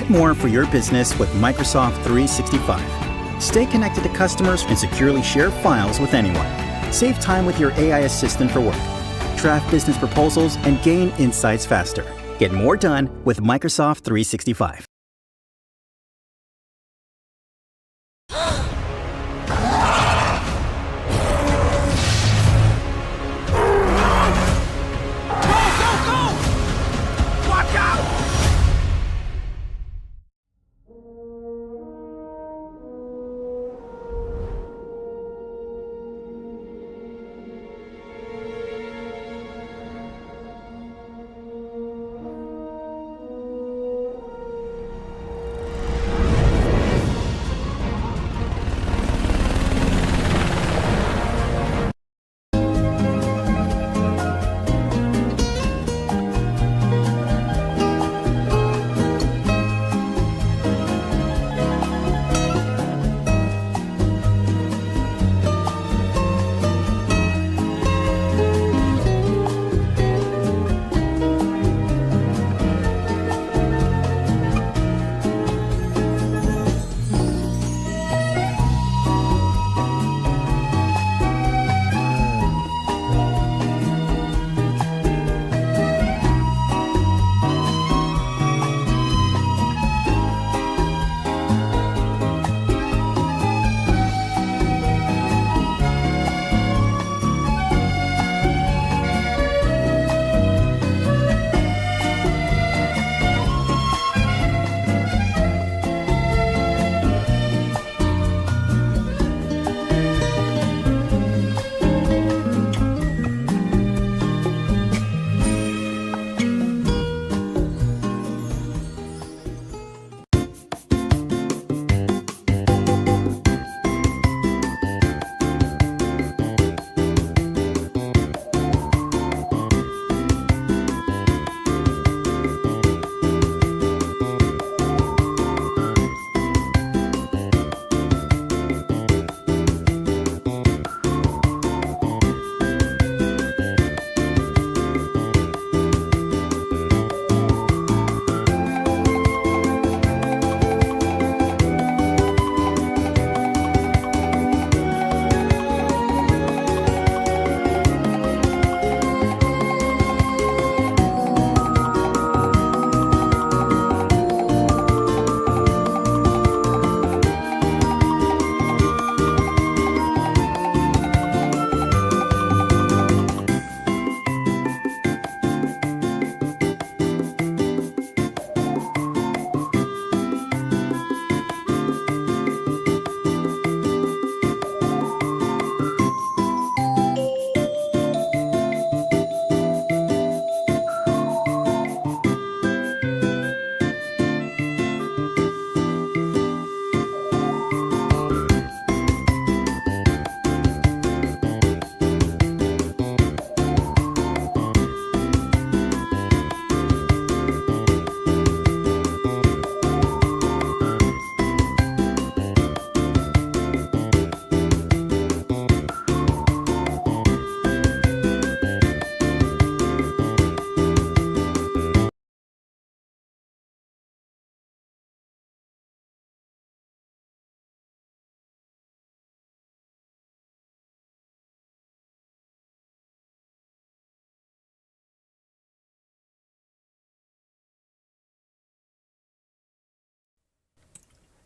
Get more for your business with Microsoft 365. Stay connected to customers and securely share files with anyone. Save time with your AI assistant for work. Draft business proposals and gain insights faster. Get more done with Microsoft 365.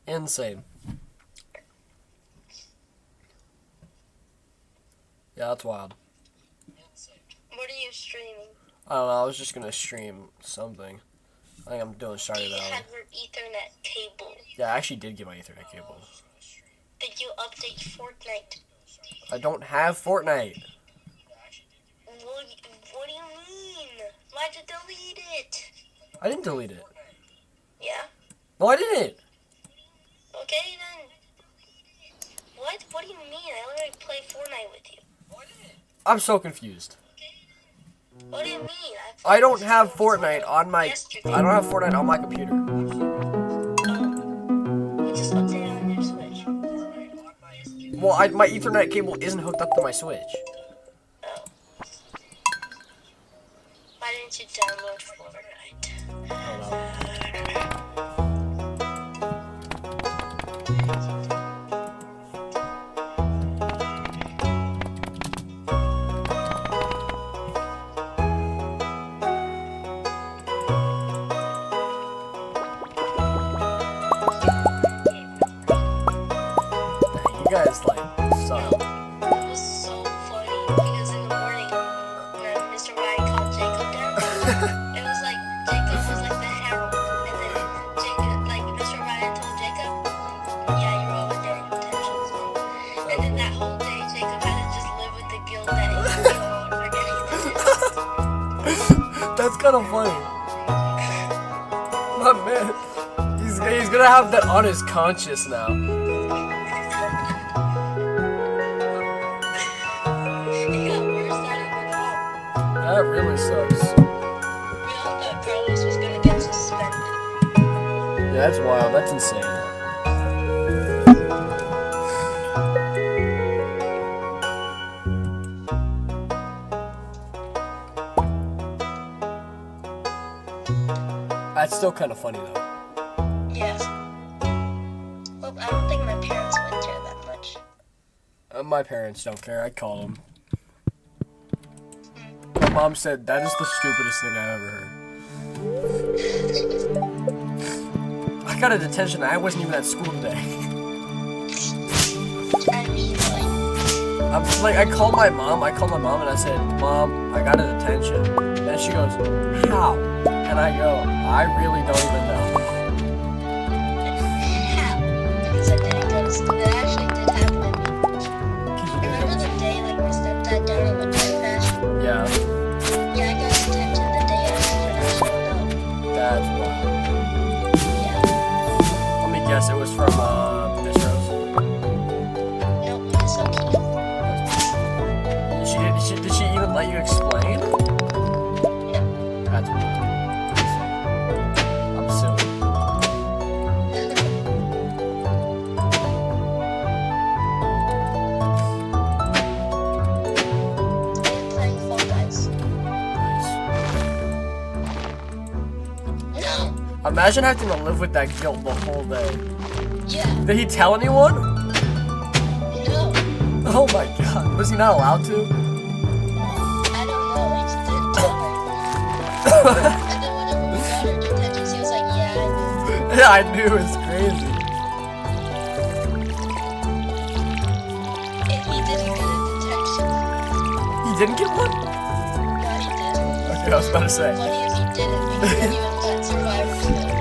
Insane. Yeah, that's wild. What are you streaming? I don't know, I was just gonna stream something. I think I'm doing Do Stardew you Valley. have your Ethernet cable? Yeah, I actually did get my Ethernet cable. Did you update Fortnite? I don't have Fortnite. What do you mean? Why'd you delete it? I didn't delete it. Yeah? No, I didn't. Okay then. What? What do you mean? I already play Fortnite with you. I'm so confused. What do you mean? I don't have Fortnite on my... Yesterday. I don't have Fortnite on my computer. You just updated on your Switch. Well, my Ethernet cable isn't hooked up to my Switch. Oh. Why didn't you download Fortnite? I don't know. guys like suck? It was so funny because in the morning, when Mr. Ryan called Jacob down, it was like Jacob was like the herald, and then Jacob, like Mr. Ryan told Jacob, "Yeah, you're always getting detention." And then that whole day, Jacob had to just live with the guilt that he was for getting detention. That's kind of funny. My man, he's gonna have that on his conscience now. He got worse out of it all. That really sucks. We all thought Carlos was gonna get suspended. Yeah, that's wild. That's insane. That's still kind of funny though. Yes. Well, I don't think my parents would care that much. My parents don't care. I call them. My mom said that is the stupidest thing I ever heard. I got a detention. I wasn't even at school today. I mean, like, I called my mom and I said, "Mom, I got a detention." And she goes, "How?" And I go, "I really don't even know." how? Because I didn't go to school. It actually did happen to me. Remember the day, like, my stepdad downloaded my DoorDash? Yeah, Yeah, I got detention the day after I showed up. that's wild. Yeah. Let me guess, it was from Miss Rose. Nope, Miss O'Keefe. Did she even let you explain? No. That's wild. I'm silly. And playing Fall Guys. Nice. No. Imagine having to live with that guilt the whole day. Yeah. Did he tell anyone? No. Oh my god. Was he not allowed to? I don't know. I just didn't tell her. And then whenever we got her detention, she was like, "Yeah, I knew." Yeah, I knew. It's crazy. And he didn't get a detention. He didn't get one? No, he didn't. Okay, I was about to say. Funny if he didn't, because then he would have got survivor's guilt.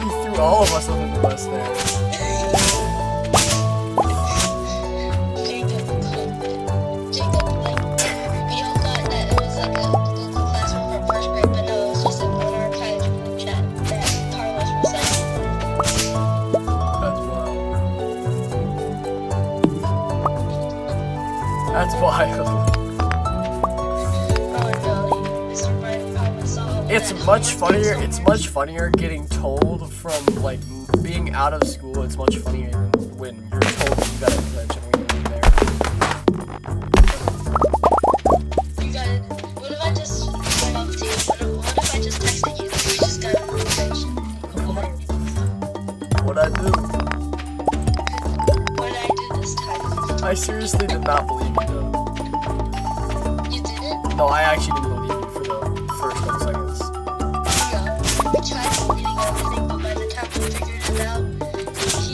He threw all of us under the bus there. Jacob, like, we all thought that it was like a Google Classroom for first grade, but no, it was just an unarchived chat that Carlos recited. That's wild. That's wild. Oh no, Mr. Bryan probably saw all It's that much homework funnier. and It's much funnier getting told from like being out of school. It's much funnier when you're told you got a detention when you're there. You got it. What if I just went up to you? What if I just texted you that you just got a detention? What'd I do? What did I do this time? I seriously did not believe you though. You didn't? No, I actually didn't believe you for the first couple seconds. No. We tried deleting everything, but by the time we figured it out, he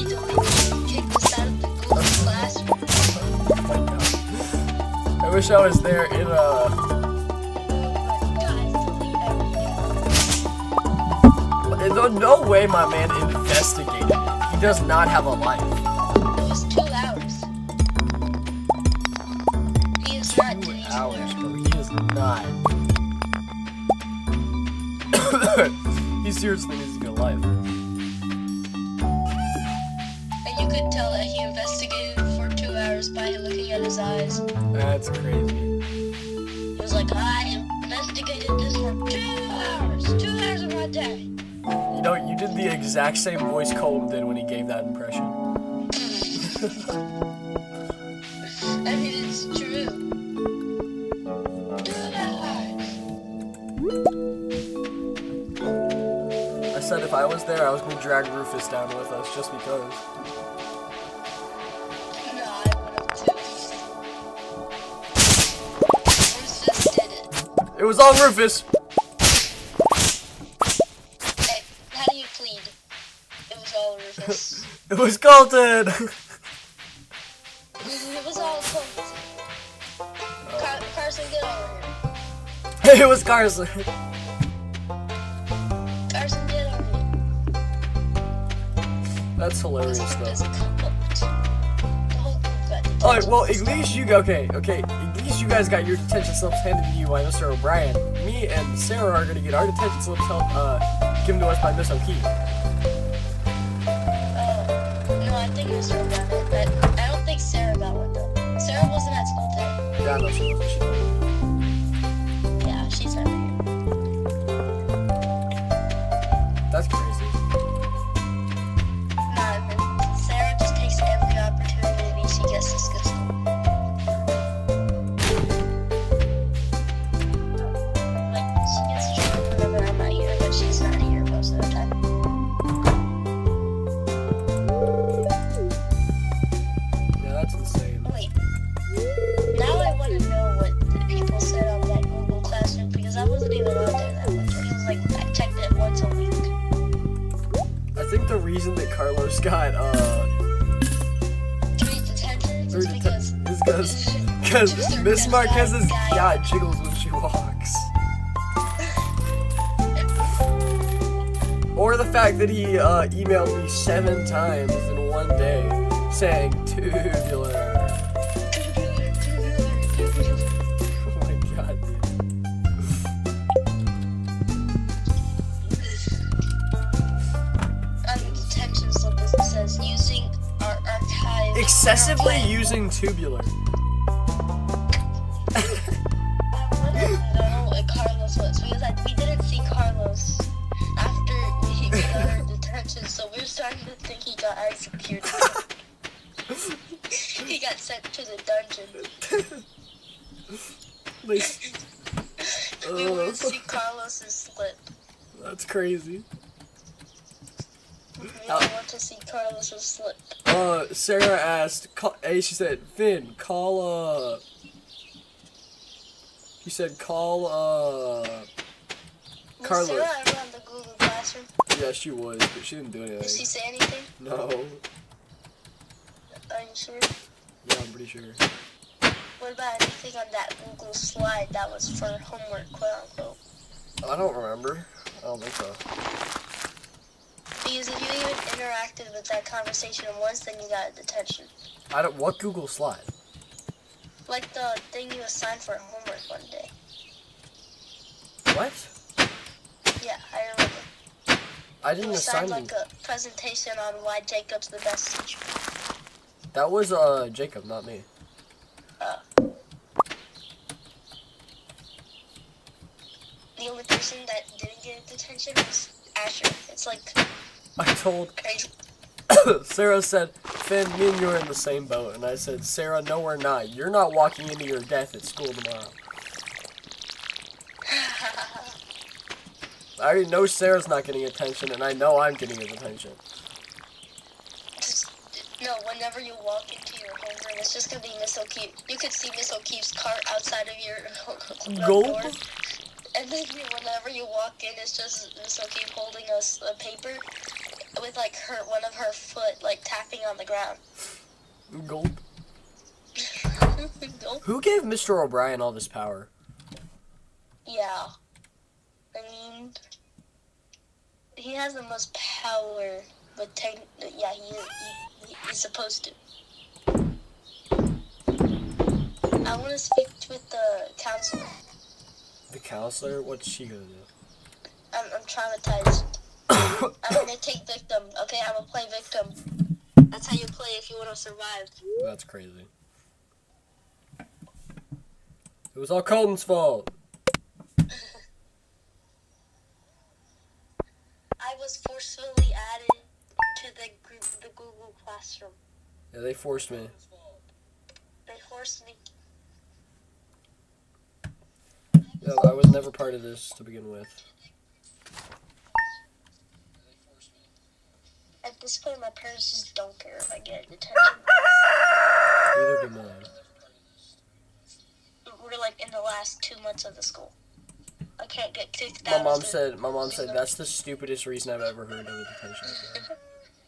kicked us out of the Google Classroom. Oh my god. I wish I was there in Guys, delete everything. No way my man investigated it. He does not have a life. It was 2 hours. He is not 2 doing hours, bro. He is not. He seriously needs to get a life. And you could tell that he investigated for 2 hours by looking at his eyes. That's crazy. He was like, I investigated this for 2 hours. 2 hours of my day. You know, you did the exact same voice Colm did when he gave that impression. I mean, it's true. 2 hours. I said if I was there, I was going to drag Rufus down with us just because. No, I would have too. Bruce just did it. It was all Rufus! Hey, how do you plead? It was all Rufus. It was Colton! Carson, get over here. It was Carson. Carson, get over here. That's hilarious There's though. a couple. The whole group got detention. Alright, well, at least you okay. At least you guys got your detention slips handed to you by Mr. O'Brien. Me and Sarah are gonna get our detention slips given to us by Miss O'Keefe. No, I think Mr. O'Brien did, but I don't think Sarah got one though. Sarah wasn't at school today. Yeah, no, she Yeah, she's not here. That's crazy. Nah, man. Sarah just takes every opportunity she gets to skip school. Like, she gets treated whenever I'm not here, but she's not here most of the time. Yeah, that's insane. Wait. Now I want to know what the people said on that Google Classroom because I wasn't even on there that much. It was like I checked it once a week. I think the reason that Carlos got Three detentions is because because Miss Marquez's yacht jiggles when she walks. Or the fact that he emailed me 7 times in one day saying tubular. Oh my god, On the detention slip it says using our archive. excessively using tubular. I don't know what Carlos was because we didn't see Carlos after he got our detention, so we're starting to think he got executed. He got sent to the dungeon. We wouldn't see Carlos's slip. That's crazy. We don't want to see Carlos's slip. Sarah asked, she said, Finn, call, she said, call, Was Carlos. Sarah ever on the Google Classroom? Yeah, she was, but she didn't do Did she anything. say anything? No. Are you sure? Yeah, I'm pretty sure. What about anything on that Google slide that was for homework, quote unquote? I don't remember. I don't think so. Because if you even interacted with that conversation once, then you got a detention. What Google slide? Like the thing you assigned for homework one day. What? Yeah, I remember. I You didn't assigned assign like a presentation on why Jacob's the best teacher. That was, Jacob, not me. The only person that didn't get a detention was Asher. It's like I told, crazy. Sarah said, Finn, me and you are in the same boat. And I said, Sarah, no, we're not. You're not walking into your death at school tomorrow. I already know Sarah's not getting attention, and I know I'm getting his attention. Just, no, whenever you walk into your homeroom, it's just gonna be Miss O'Keefe. You could see Miss O'Keefe's cart outside of your Gulp. door. And then whenever you walk in, it's just Miss O'Keefe holding a paper with like one of her foot like tapping on the ground. Gulp. Nope. Who gave Mr. O'Brien all this power? Yeah. I mean, he has the most power, but yeah, he's supposed to. I want to speak with the counselor. The counselor? What's she gonna do? I'm traumatized. I'm gonna take victim. Okay, I'm gonna play victim. That's how you play if you want to survive. That's crazy. It was all Colton's fault. I was forcefully added to the Google Classroom. Yeah, they forced me. They forced me. Yeah, I was never part of this to begin with. At this point, my parents just don't care if I get detention. Neither do mine. We're like in the last 2 months of the school. I can't get kicked My out. mom said that's the stupidest reason I've ever heard of a detention.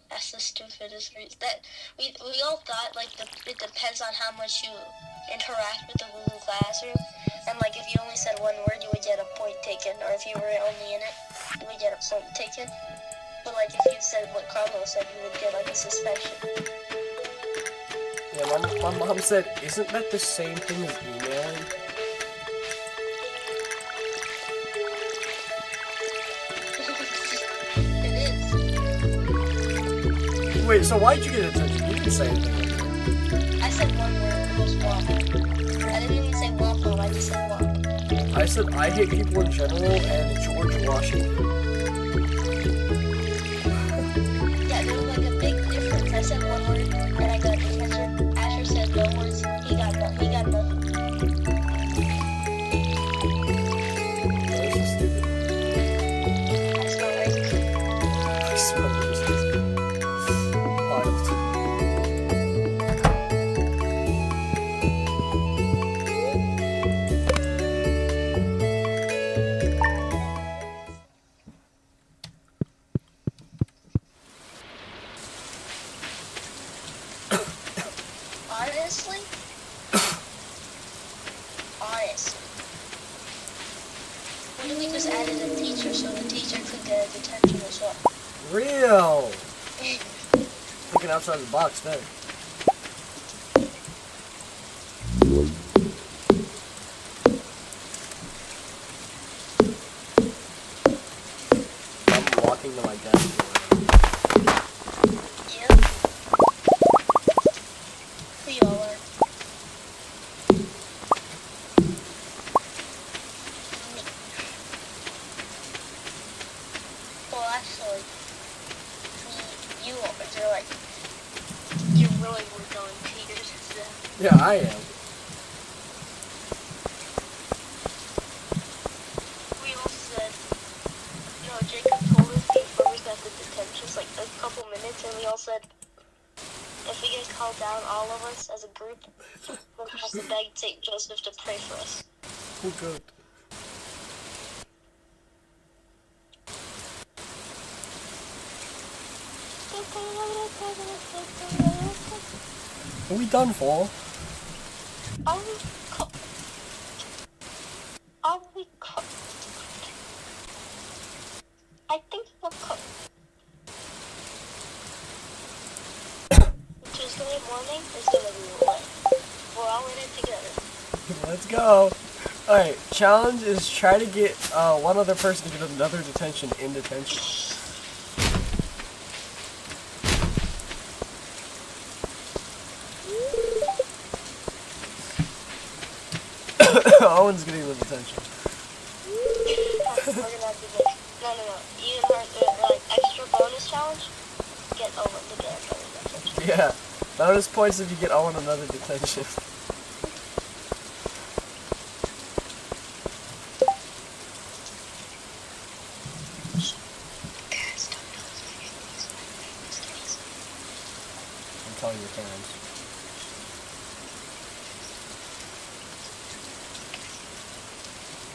That's the stupidest reason. That we all thought like it depends on how much you interact with the Google Classroom, And like if you only said one word, you would get a point taken, or if you were only in it, you would get a point taken. But like if you said what Carlos said, you would get like a suspension. Yeah, my mom said, isn't that the same thing as emailing? It is. Wait, so why'd you get attention? You didn't say anything. I said one word, it was WAP. I didn't even say WAP, I just said WAP. I said I hate people in general and George Washington. Yeah, there was like a big difference. I said one word and I got detention. Asher said no words. He got nothing. This is stupid. I smell racist. I smell racist. Wild. Honestly, what if we just added a teacher so the teacher could get a detention as well? Real. Thinking outside the box there. I'm walking to my desk. Yep. We all are. Well, actually, you're really working on Peter's instead. Yeah, I am. We all said, Jacob told us before we got the detentions, like a couple minutes, and we all said, if we get called down, all of us as a group, we'll have to beg St. Joseph to pray for us. Oh, good. Are we done for? Are we cooked? I think we're cooked. Tuesday morning is gonna be lit. We're all in it together. Let's go. Alright, challenge is try to get one other person to get another detention in detention. Owen's getting the detention. We're gonna have to do no. Even like extra bonus challenge. Get Owen to get another detention. Yeah. Bonus points if you get Owen another detention. I'm telling your parents.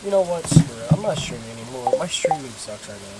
You know what? Screw it. I'm not streaming anymore. My streaming sucks right now.